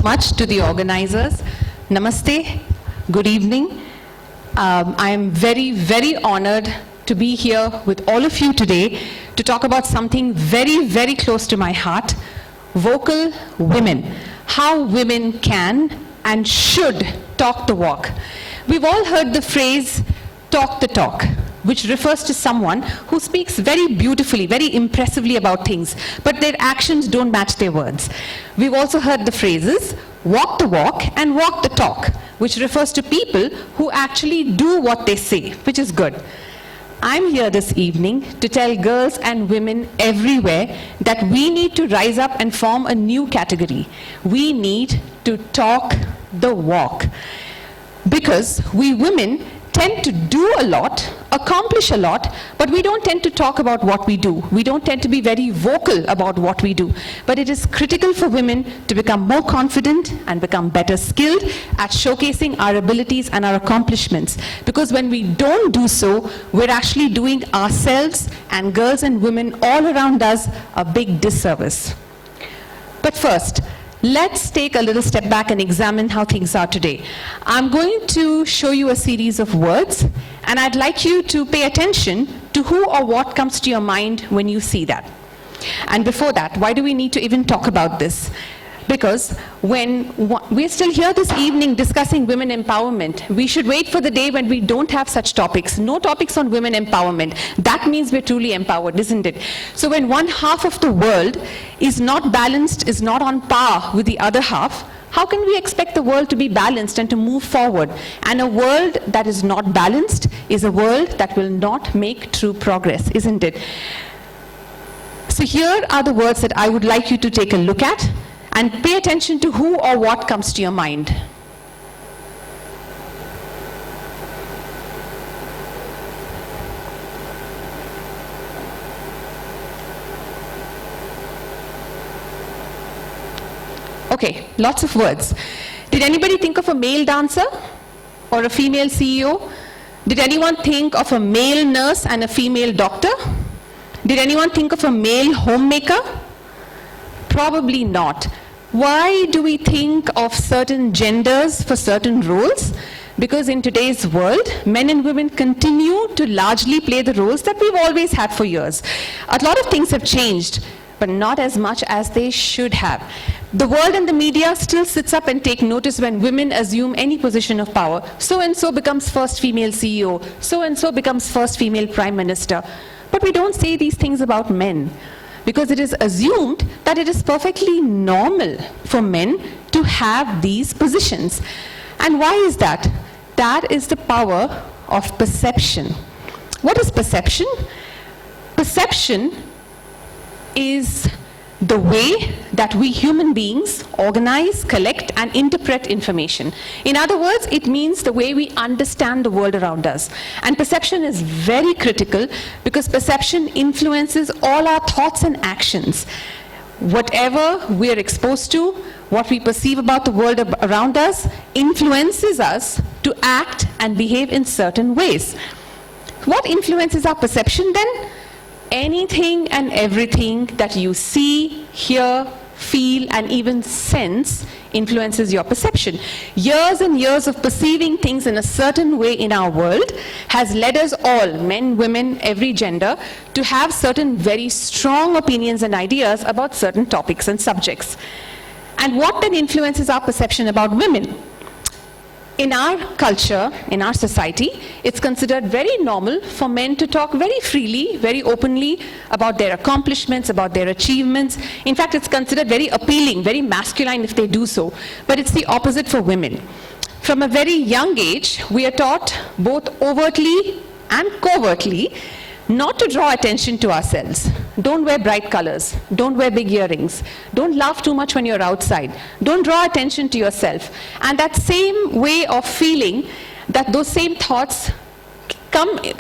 much to the organizers. Namaste, good evening. I am very, very honored to be here with all of you today to talk about something very, very close to my heart, vocal women, how women can and should talk the walk. We've all heard the phrase, talk the talk, which refers to someone who speaks very beautifully, very impressively about things, but their actions don't match their words. We've also heard the phrases, walk the walk and walk the talk, which refers to people who actually do what they say, which is good. I'm here this evening to tell girls and women everywhere that we need to rise up and form a new category. We need to talk the walk. Because we women tend to do a lot, accomplish a lot, but we don't tend to talk about what we do. We don't tend to be very vocal about what we do. But it is critical for women to become more confident and become better skilled at showcasing our abilities and our accomplishments. Because when we don't do so, we're actually doing ourselves and girls and women all around us a big disservice. But first, let's take a little step back and examine how things are today. I'm going to show you a series of words, and I'd like you to pay attention to who or what comes to your mind when you see that. And before that, why do we need to even talk about this? Because when we're still here this evening discussing women empowerment, we should wait for the day when we don't have such topics. No topics on women empowerment. That means we're truly empowered, isn't it? So when one half of the world is not balanced, is not on par with the other half, how can we expect the world to be balanced and to move forward? And a world that is not balanced is a world that will not make true progress, isn't it? So here are the words that I would like you to take a look at. And pay attention to who or what comes to your mind. Okay, lots of words. Did anybody think of a male dancer or a female CEO? Did anyone think of a male nurse and a female doctor? Did anyone think of a male homemaker? Probably not. Why do we think of certain genders for certain roles? Because in today's world, men and women continue to largely play the roles that we've always had for years. A lot of things have changed, but not as much as they should have. The world and the media still sits up and take notice when women assume any position of power. So-and-so becomes first female CEO. So-and-so becomes first female prime minister. But we don't say these things about men, because it is assumed that it is perfectly normal for men to have these positions. And why is that? That is the power of perception. What is perception? Perception is the way that we human beings organize, collect, and interpret information. In other words, it means the way we understand the world around us. And perception is very critical because perception influences all our thoughts and actions. Whatever we are exposed to, what we perceive about the world around us, influences us to act and behave in certain ways. What influences our perception then? Anything and everything that you see, hear, feel, and even sense influences your perception. Years and years of perceiving things in a certain way in our world has led us all, men, women, every gender, to have certain very strong opinions and ideas about certain topics and subjects. And what then influences our perception about women? In our culture, in our society, it's considered very normal for men to talk very freely, very openly about their accomplishments, about their achievements. In fact, it's considered very appealing, very masculine if they do so. But it's the opposite for women. From a very young age, we are taught both overtly and covertly not to draw attention to ourselves. Don't wear bright colors. Don't wear big earrings. Don't laugh too much when you're outside. Don't draw attention to yourself. And that same way of feeling, that those same thoughts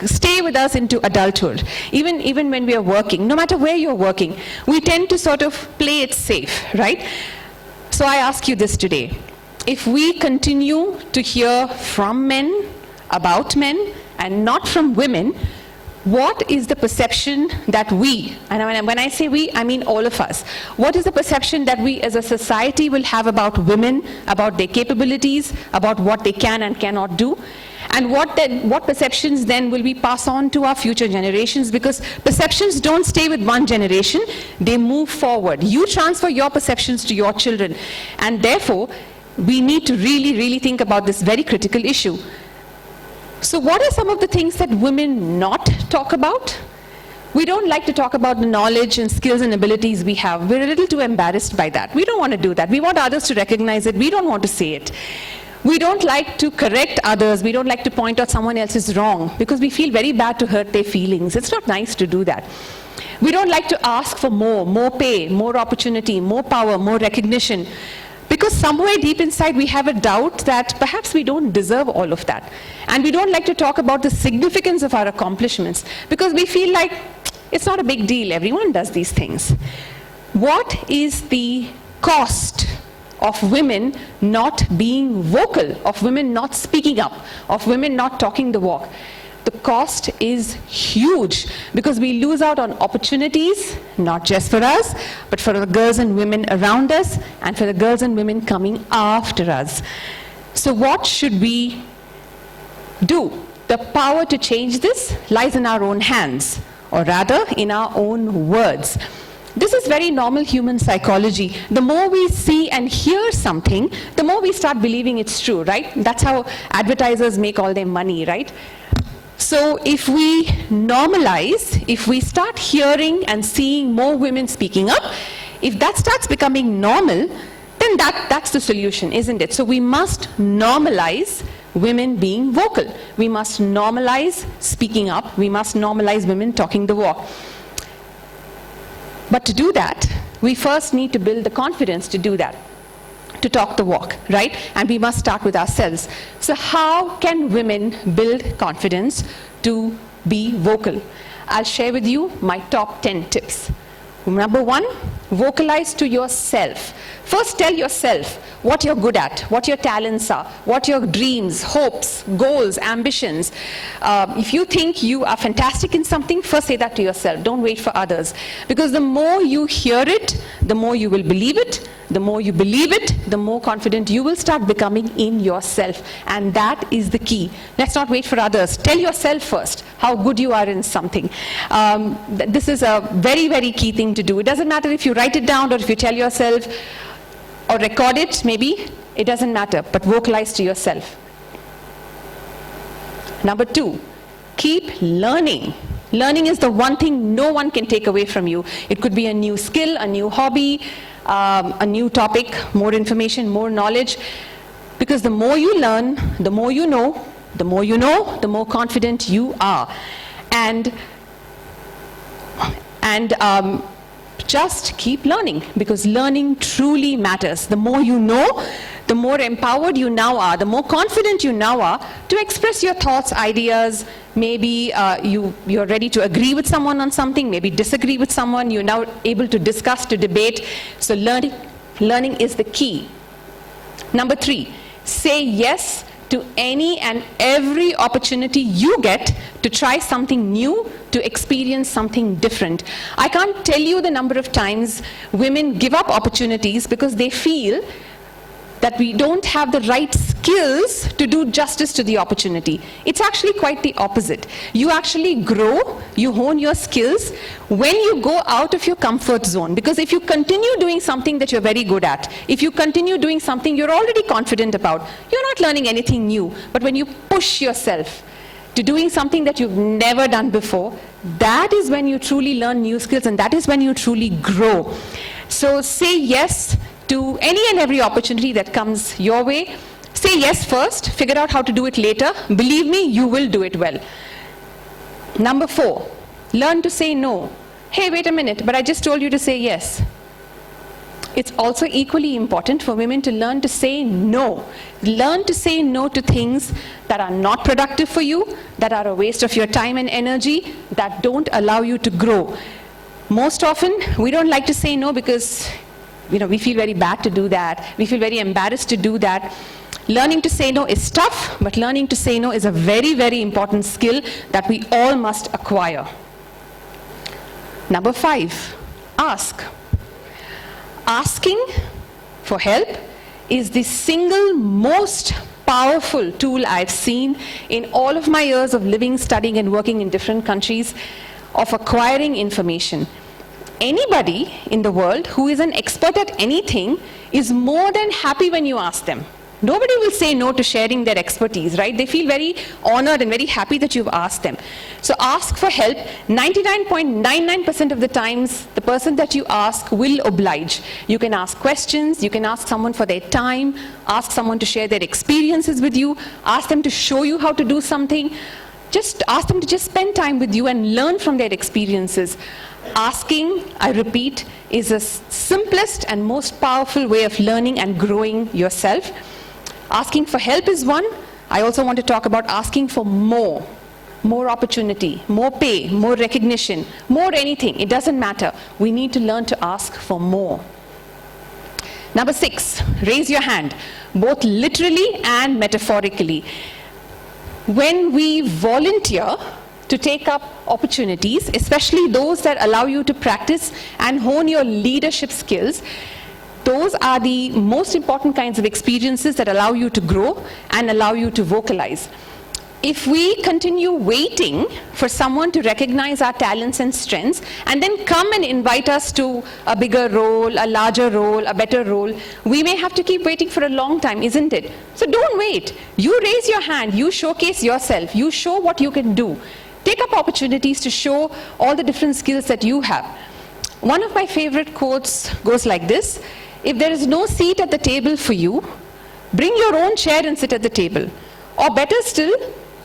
stay with us into adulthood. Even when we are working, no matter where you're working, we tend to sort of play it safe, right? So I ask you this today. If we continue to hear from men, about men, and not from women, what is the perception that we, and when I say we, I mean all of us, what is the perception that we as a society will have about women, about their capabilities, about what they can and cannot do? And what perceptions then will we pass on to our future generations? Because perceptions don't stay with one generation, they move forward. You transfer your perceptions to your children. And therefore, we need to really, really think about this very critical issue. So what are some of the things that women not talk about? We don't like to talk about the knowledge and skills and abilities we have. We're a little too embarrassed by that. We don't want to do that. We want others to recognize it. We don't want to say it. We don't like to correct others. We don't like to point out someone else is wrong because we feel very bad to hurt their feelings. It's not nice to do that. We don't like to ask for more pay, more opportunity, more power, more recognition. Because somewhere deep inside we have a doubt that perhaps we don't deserve all of that. And we don't like to talk about the significance of our accomplishments because we feel like it's not a big deal, everyone does these things. What is the cost of women not being vocal, of women not speaking up, of women not talking the walk? The cost is huge because we lose out on opportunities, not just for us, but for the girls and women around us and for the girls and women coming after us. So what should we do? The power to change this lies in our own hands, or rather in our own words. This is very normal human psychology. The more we see and hear something, the more we start believing it's true, right? That's how advertisers make all their money, right? So if we normalize, if we start hearing and seeing more women speaking up, if that starts becoming normal, then that's the solution, isn't it? So we must normalize women being vocal. We must normalize speaking up. We must normalize women talking the walk. But to do that, we first need to build the confidence to do that, to talk the walk, right? And we must start with ourselves. So how can women build confidence to be vocal? I'll share with you my top 10 tips. Number 1, vocalize to yourself. First tell yourself what you're good at, what your talents are, what your dreams, hopes, goals, ambitions. If you think you are fantastic in something, first say that to yourself. Don't wait for others. Because the more you hear it, the more you will believe it. The more you believe it, the more confident you will start becoming in yourself. And that is the key. Let's not wait for others. Tell yourself first how good you are in something. This is a very, very key thing to do. It doesn't matter if you write it down or if you tell yourself or record it, maybe. It doesn't matter, but vocalize to yourself. Number 2, keep learning. Learning is the one thing no one can take away from you. It could be a new skill, a new hobby, a new topic, more information, more knowledge. Because the more you learn, the more you know, the more you know, the more confident you are. And just keep learning, because learning truly matters. The more you know, the more empowered you now are, the more confident you now are to express your thoughts, ideas. Maybe you're ready to agree with someone on something, maybe disagree with someone. You're now able to discuss, to debate. So learning is the key. Number 3, say yes to any and every opportunity you get to try something new, to experience something different. I can't tell you the number of times women give up opportunities because they feel that we don't have the right skills to do justice to the opportunity. It's actually quite the opposite. You actually grow, you hone your skills when you go out of your comfort zone. Because if you continue doing something that you're very good at, if you continue doing something you're already confident about, you're not learning anything new. But when you push yourself to doing something that you've never done before, that is when you truly learn new skills, and that is when you truly grow. So say yes to any and every opportunity that comes your way. Say yes first, figure out how to do it later. Believe me, you will do it well. Number 4, learn to say no. Hey, wait a minute, but I just told you to say yes. It's also equally important for women to learn to say no. Learn to say no to things that are not productive for you, that are a waste of your time and energy, that don't allow you to grow. Most often, we don't like to say no because we feel very bad to do that. We feel very embarrassed to do that. Learning to say no is tough, but learning to say no is a very, very important skill that we all must acquire. Number 5, ask. Asking for help is the single most powerful tool I've seen in all of my years of living, studying, and working in different countries of acquiring information. Anybody in the world who is an expert at anything is more than happy when you ask them. Nobody will say no to sharing their expertise, right? They feel very honored and very happy that you've asked them. So ask for help. 99.99% of the times, the person that you ask will oblige. You can ask questions, you can ask someone for their time, ask someone to share their experiences with you, ask them to show you how to do something. Just ask them to just spend time with you and learn from their experiences. Asking, I repeat, is the simplest and most powerful way of learning and growing yourself. Asking for help is one. I also want to talk about asking for more opportunity, more pay, more recognition, more anything. It doesn't matter. We need to learn to ask for more. Number 6, raise your hand, both literally and metaphorically. When we volunteer to take up opportunities, especially those that allow you to practice and hone your leadership skills, those are the most important kinds of experiences that allow you to grow and allow you to vocalize. If we continue waiting for someone to recognize our talents and strengths and then come and invite us to a bigger role, a larger role, a better role, we may have to keep waiting for a long time, isn't it? So don't wait. You raise your hand, you showcase yourself, you show what you can do. Take up opportunities to show all the different skills that you have. One of my favorite quotes goes like this: if there is no seat at the table for you, bring your own chair and sit at the table. Or better still,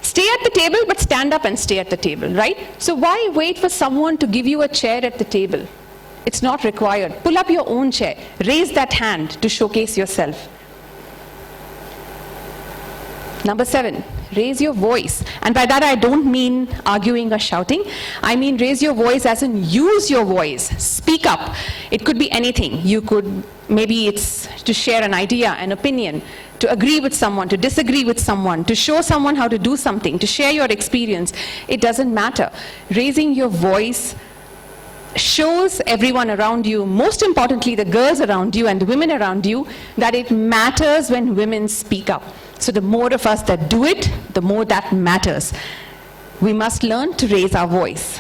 stay at the table but stand up and stay at the table, right? So why wait for someone to give you a chair at the table? It's not required. Pull up your own chair. Raise that hand to showcase yourself. Number 7, raise your voice. And by that I don't mean arguing or shouting. I mean raise your voice as in use your voice. Speak up. It could be anything. You could, maybe it's to share an idea, an opinion, to agree with someone, to disagree with someone, to show someone how to do something, to share your experience. It doesn't matter. Raising your voice shows everyone around you, most importantly the girls around you and the women around you, that it matters when women speak up. So the more of us that do it, the more that matters. We must learn to raise our voice.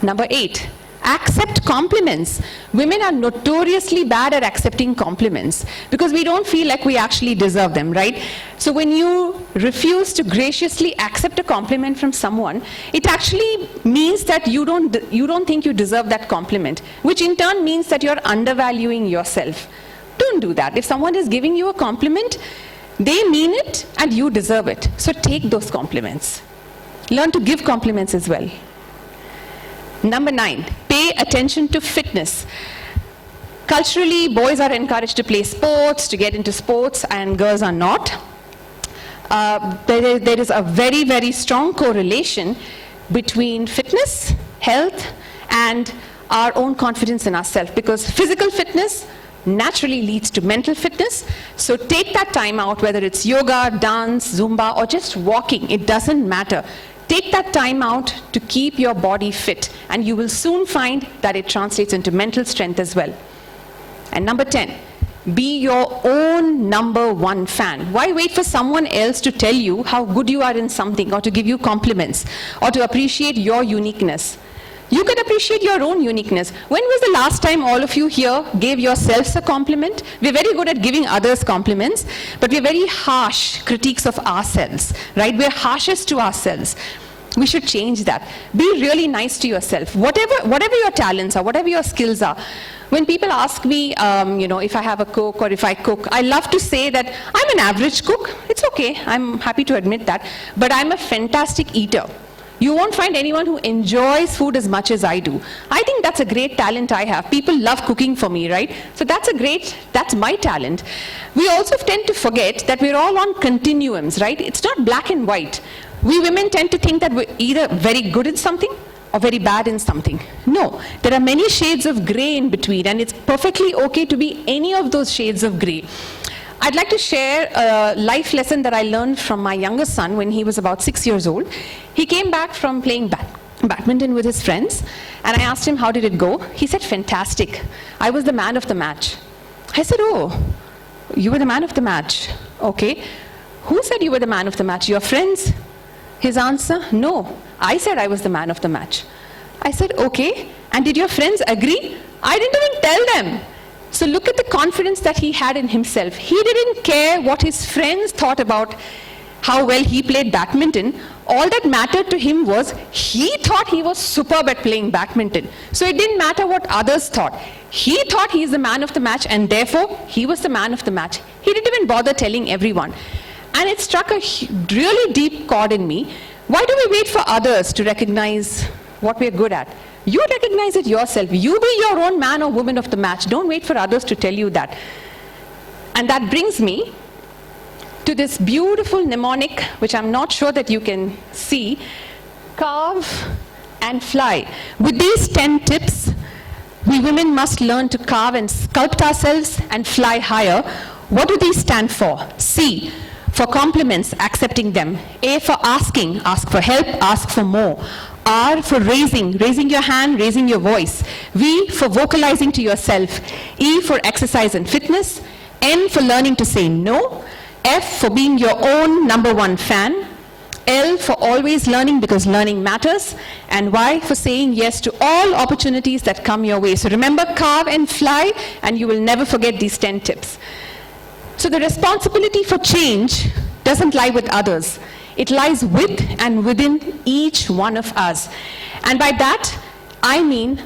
Number 8, accept compliments. Women are notoriously bad at accepting compliments because we don't feel like we actually deserve them, right? So when you refuse to graciously accept a compliment from someone, it actually means that you don't think you deserve that compliment, which in turn means that you're undervaluing yourself. Don't do that. If someone is giving you a compliment, they mean it and you deserve it. So take those compliments. Learn to give compliments as well. Number 9, pay attention to fitness. Culturally, boys are encouraged to play sports, to get into sports, and girls are not. There is a very, very strong correlation between fitness, health, and our own confidence in ourselves, because physical fitness naturally leads to mental fitness. So take that time out, whether it's yoga, dance, Zumba, or just walking, it doesn't matter. Take that time out to keep your body fit, and you will soon find that it translates into mental strength as well. And number 10, be your own number 1 fan. Why wait for someone else to tell you how good you are in something, or to give you compliments, or to appreciate your uniqueness? You can appreciate your own uniqueness. When was the last time all of you here gave yourselves a compliment? We're very good at giving others compliments, but we're very harsh critiques of ourselves, right? We're harshest to ourselves. We should change that. Be really nice to yourself. Whatever your talents are, whatever your skills are. When people ask me, if I have a cook or if I cook, I love to say that I'm an average cook. It's okay. I'm happy to admit that. But I'm a fantastic eater. You won't find anyone who enjoys food as much as I do. I think that's a great talent I have. People love cooking for me, right? So that's my talent. We also tend to forget that we're all on continuums, right? It's not black and white. We women tend to think that we're either very good at something or very bad in something. No, there are many shades of gray in between, and it's perfectly okay to be any of those shades of gray. I'd like to share a life lesson that I learned from my younger son when he was about 6 years old. He came back from playing badminton with his friends, and I asked him, how did it go? He said, fantastic. I was the man of the match. I said, oh, you were the man of the match. Okay. Who said you were the man of the match? Your friends? His answer, no. I said I was the man of the match. I said, okay. And did your friends agree? I didn't even tell them. So look at the confidence that he had in himself. He didn't care what his friends thought about how well he played badminton. All that mattered to him was he thought he was superb at playing badminton. So it didn't matter what others thought. He thought he's the man of the match, and therefore he was the man of the match. He didn't even bother telling everyone. And it struck a really deep chord in me. Why do we wait for others to recognize what we're good at? You recognize it yourself. You be your own man or woman of the match. Don't wait for others to tell you that. And that brings me to this beautiful mnemonic, which I'm not sure that you can see. Carve and fly. With these 10 tips, we women must learn to carve and sculpt ourselves and fly higher. What do these stand for? C, for compliments, accepting them. A, for asking, ask for help, ask for more. R, for raising your hand, raising your voice. V, for vocalizing to yourself. E, for exercise and fitness. N, for learning to say no. F, for being your own #1 fan. L, for always learning because learning matters. And Y, for saying yes to all opportunities that come your way. So remember, carve and fly, and you will never forget these 10 tips. So the responsibility for change doesn't lie with others. It lies with and within each one of us. And by that, I mean,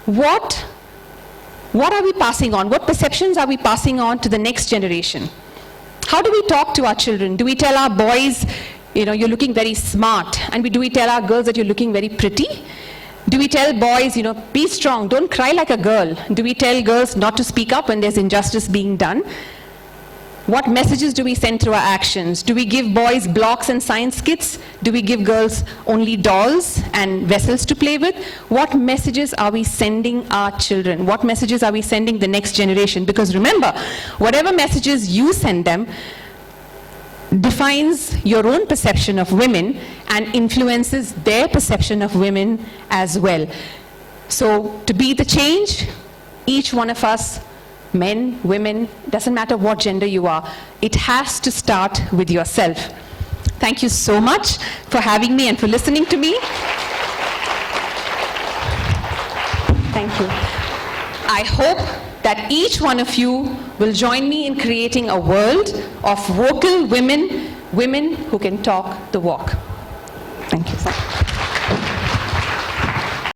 what are we passing on? What perceptions are we passing on to the next generation? How do we talk to our children? Do we tell our boys, you're looking very smart? And do we tell our girls that you're looking very pretty? Do we tell boys, be strong, don't cry like a girl? Do we tell girls not to speak up when there's injustice being done? What messages do we send through our actions? Do we give boys blocks and science kits? Do we give girls only dolls and vessels to play with? What messages are we sending our children? What messages are we sending the next generation? Because remember, whatever messages you send them defines your own perception of women and influences their perception of women as well. So to be the change, each one of us, men, women, doesn't matter what gender you are, it has to start with yourself. Thank you so much for having me and for listening to me. Thank you. I hope that each one of you will join me in creating a world of vocal women, women who can talk the walk. Thank you.